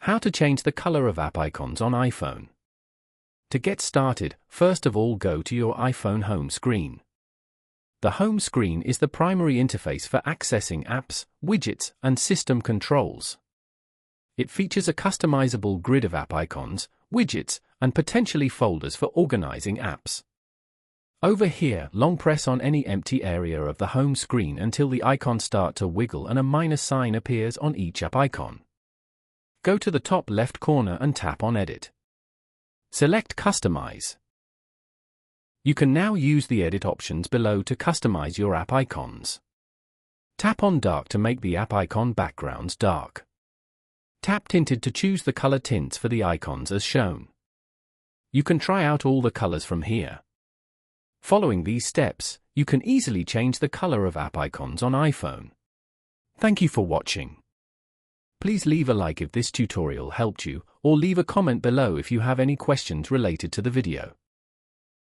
How to change the color of app icons on iPhone. To get started, first of all go to your iPhone home screen. The home screen is the primary interface for accessing apps, widgets, and system controls. It features a customizable grid of app icons, widgets, and potentially folders for organizing apps. Over here, long press on any empty area of the home screen until the icons start to wiggle and a minus sign appears on each app icon. Go to the top left corner and tap on Edit. Select Customize. You can now use the edit options below to customize your app icons. Tap on Dark to make the app icon backgrounds dark. Tap Tinted to choose the color tints for the icons as shown. You can try out all the colors from here. Following these steps, you can easily change the color of app icons on iPhone. Thank you for watching. Please leave a like if this tutorial helped you, or leave a comment below if you have any questions related to the video.